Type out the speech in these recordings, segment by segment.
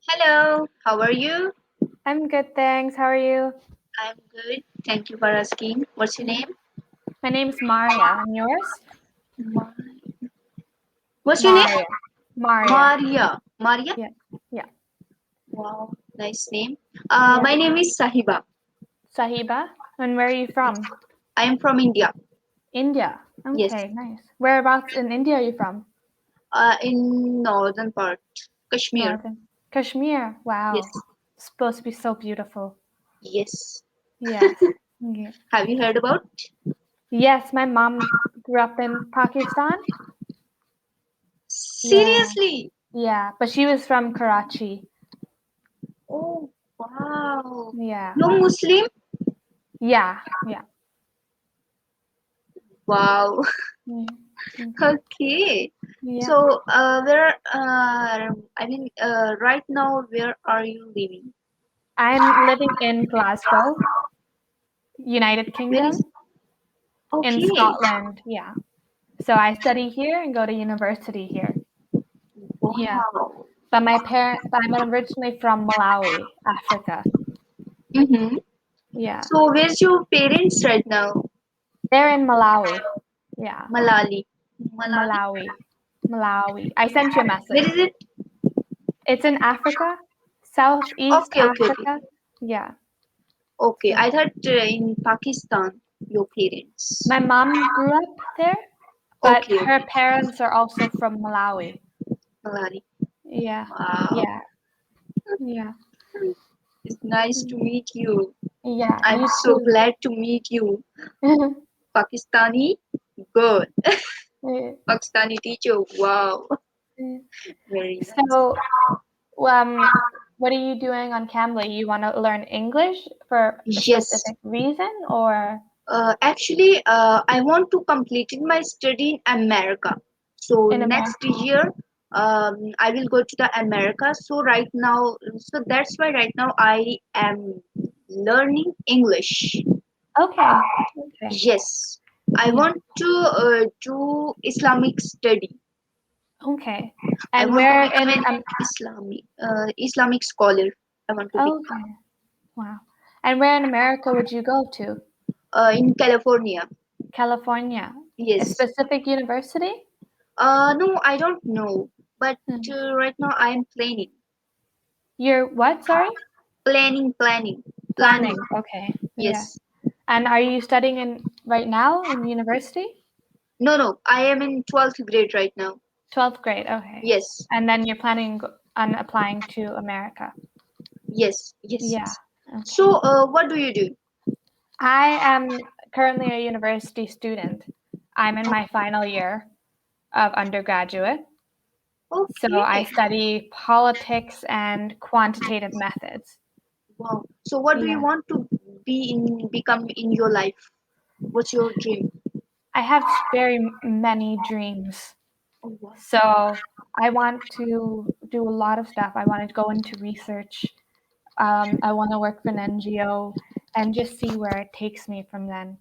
Hello, how are you? I'm good, thanks. How are you? I'm good. Thank you for asking. What's your Mhm. name? My name's Maria, and yours? Ma- What's your name? Maria. Maria. Maria. Maria? Yeah. Yeah. Wow, nice name. Yeah. My name is Sahiba. Sahiba. And where are you Yes. from? I am from India. India. Yes. Okay, nice. Whereabouts in India are you from? In northern part, Kashmir. Northern. Kashmir. Yes. Wow. Supposed to be so beautiful. Yes. Yes. Yeah. Have you heard about? Yes, my mom grew up in Pakistan. Yeah. Seriously? Yeah, but she was from Karachi. Oh, wow. Yeah. No Muslim? Yeah. Yeah. Wow. Mm, okay. Okay. Yeah. So, right now, where are you living? I'm living in Glasgow, United Where is? Kingdom, in Okay. Scotland. Yeah. So I study here and go to university here. Yeah. Wow. But I'm originally from Malawi, Africa. Mm-hmm. Yeah. So, where's your parents right now? They're in Malawi. Yeah. Malali. Malawi? Malawi. Malawi. I sent you a Where message. is it? It's in Africa, Southeast Okay, okay, okay. Africa. Yeah. Okay, So I thought in Pakistan, your parents. my mom grew up there, but Okay, her okay. parents are also from Malawi. Malali. Yeah. Wow. Yeah. Yeah. It's nice to Mm. meet you. Yeah, I'm you so too. glad to meet you. Pakistani girl. Yeah. Pakistani teacher. Wow. Yeah. Very nice. So, um, what are you doing on Cambly? You want to learn English for a Yes. specific reason, or I want to complete my study in America. So in next America? year, I will go to the America. So that's why right now I am learning English. Okay. Okay. Yes, I Yeah. want to do Islamic study. Okay. I And want to where become in an Islamic scholar. I want to become okay. Wow. And where in America would you go to? in California. California. A Yes. specific university? No, I don't know, but Hmm. right now I am planning. You're what? Sorry? Planning. Planning. Okay. Yeah. Yes. And are you studying in right now in university? No, no, I am in 12th grade right now. 12th grade. Okay. Yes. And then you're planning on applying to America. Yes. Yes. Yeah. Yes. Okay. So, what do you do? I am currently a university student. I'm in my final year of undergraduate. So I Okay. study politics and quantitative methods. Wow. So, what do you Yeah. want to become in your life? What's your dream? I have very many dreams. Oh, wow. So I want to do a lot of stuff. I want to go into research. I want to work for an NGO and just see where it takes me from then.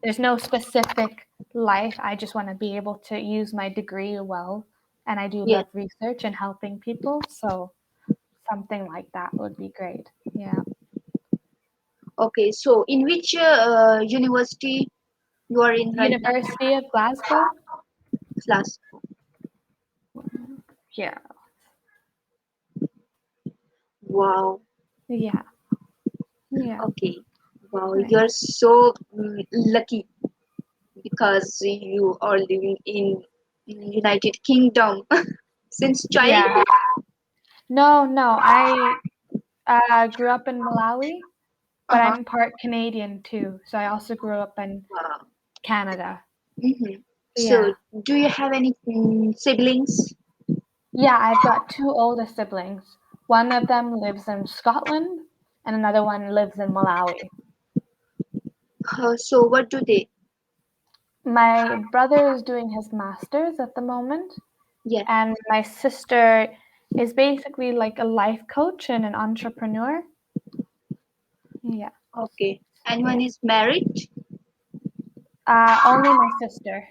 There's no specific life. I just want to be able to use my degree well. And I do Yes. love research and helping people. So something like that would be great. Yeah. Okay. So, in which university you are in right now? University of Glasgow? Class. Yeah. Wow. Yeah. Yeah. Okay. Wow. You're Nice. so lucky because you are living in United Kingdom since Yeah. childhood. No, no. I grew up in Malawi, but Uh-huh. I'm part Canadian too. So I also grew up in Wow. Canada. Hmm. So, Yeah. do you have any siblings? Yeah, I've got two older siblings. One of them lives in Scotland and another one lives in Malawi. So, what do they? My brother is doing his master's at the moment, Yeah. and my sister is basically like a life coach and an entrepreneur. Yeah. Okay. Yeah. Anyone is married? Only my sister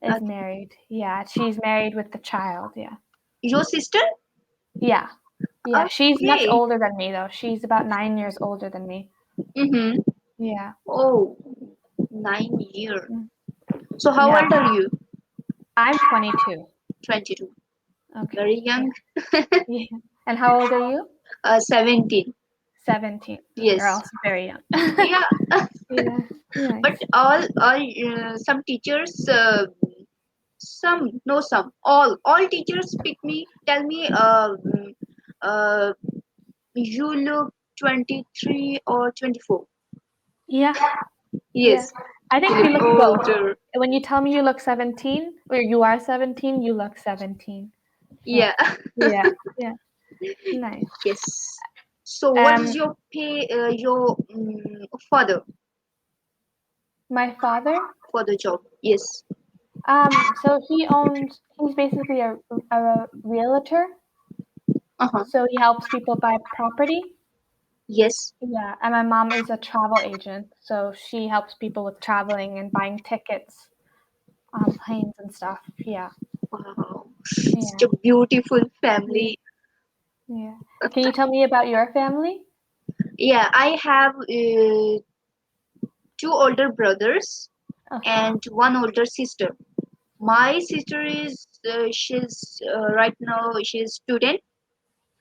is Okay. married. Yeah, she's married with the child. Yeah. Your sister? Yeah. Yeah, she's much Okay. older than me though. She's about 9 years older than me. Mm-hmm. Yeah. Oh, 9 years. Mm. So how Yeah. old are you? I'm 22. 22. Okay. Very young. Yeah. And how old are you? 17. 17. You're Yes. also very young. Yeah. Yeah. But Nice. some teachers, all teachers tell me, uh, you look 23 or 24. Yeah. Yeah. Yes, I think you you look look both. older. When you tell me you look 17 or you are 17, you look 17. Yeah. Yeah. Yeah. Yeah. Nice. Yes. So, what is Um, your father my father, for the job? Yes. so he's basically a realtor. Uh-huh. So he helps people buy property. Yes. Yeah, and my mom is a travel agent, so she helps people with traveling and buying tickets on planes and stuff. Yeah, Wow. yeah, Such a beautiful yeah, family. yeah. Can you tell me about your family? Yeah, I have two older brothers Okay, and one older sister. My sister is she's right now she's student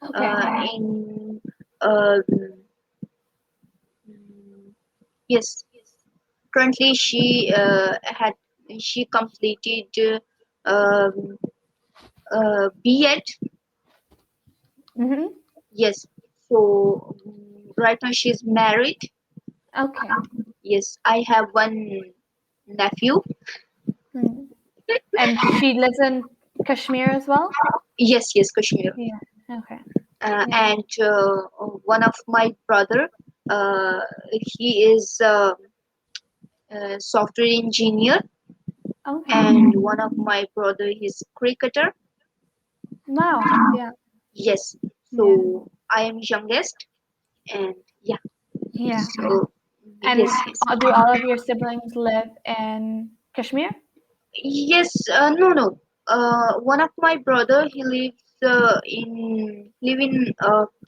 okay, in um, yes, currently she completed um, B.Ed. mm-hmm. Yes, so right now she's married. Okay. Yes, I have one nephew. Mm. And she lives in Kashmir as well? Yes, yes, Kashmir. Yeah. Okay. Yeah. And one of my brother, uh, he is a software engineer, Okay. and one of my brother is cricketer. Wow. Yeah. Yes, Yeah. so I am youngest, and yeah, Yeah. so yes, And yes. do all of your siblings live in Kashmir? Yes, no, no. One of my brother he live in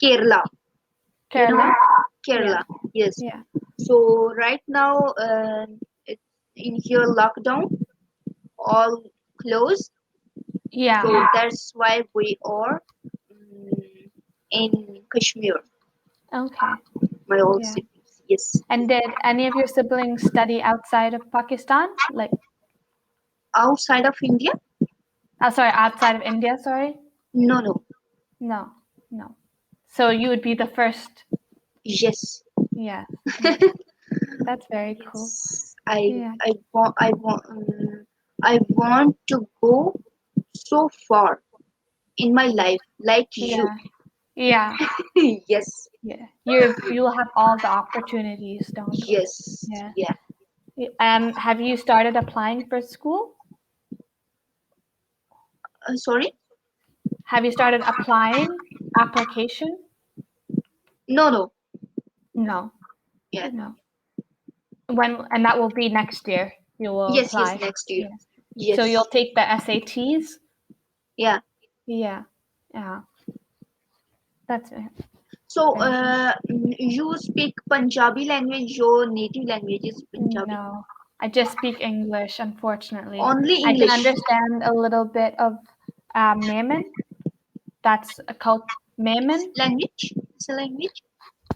Kerala. You know Kerala? Yeah. Kerala. Yes. Yeah. So right now it's in here lockdown, all closed. Yeah. So that's why we are in Kashmir. Okay. My old Yeah. siblings. Yes. And did any of your siblings study outside of Pakistan? Like, Outside of India? sorry, outside of India, sorry? No, no. No. No. So you would be the first. Yes. Yeah. Yeah. That's very cool. Yes. Yeah. I want to go so far in my life, like you. Yeah. Yeah. Yes. Yeah. You'll have all the opportunities, don't worry. Yes. Yeah. Yeah. Have you started applying for school? Sorry? Have you started applying application? No, no. No. Yeah. No. And that will be next year. You will Yes, yes, apply. next year. Yeah. So Yes. you'll take the SATs? Yeah. Yeah. Yeah. That's So, very you speak Punjabi language, your native language is Punjabi? no. I just speak English, unfortunately. Only I can English understand a little bit of Maman. That's called Maman. language? It's a language?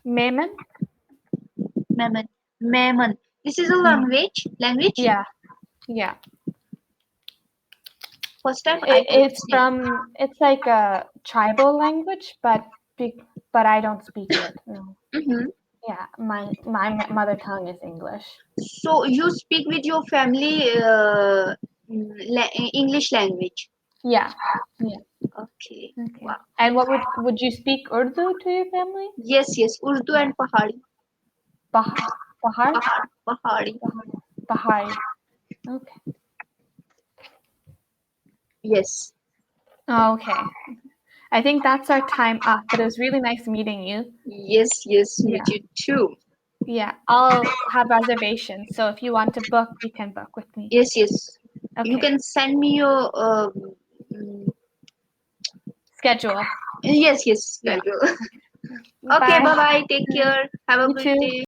Maman. Mammon. Mammon. This is a Mm. language? Language? Yeah. Yeah. First time I heard this name. It's like a tribal language, but I don't speak it. No. Mm-hmm. Yeah, my mother tongue is English. So, you speak with your family English language? Yeah. Yeah. Okay. Okay. Wow. And what would you speak Urdu to your family? Yes, yes. Urdu and Pahari. Bahar, Bahar, Pahari. Bahar, Bahari. Okay. Yes. Oh, okay. I think that's our time up, but it was really nice meeting you. Yes, yes. Me Yeah. too. Yeah. I'll have reservations, so if you want to book, you can book with me. Yes, yes. You Okay. can send me your mm, schedule. Yes, Yeah. schedule. Bye. Okay, bye bye. Take care. Have a You good too. day.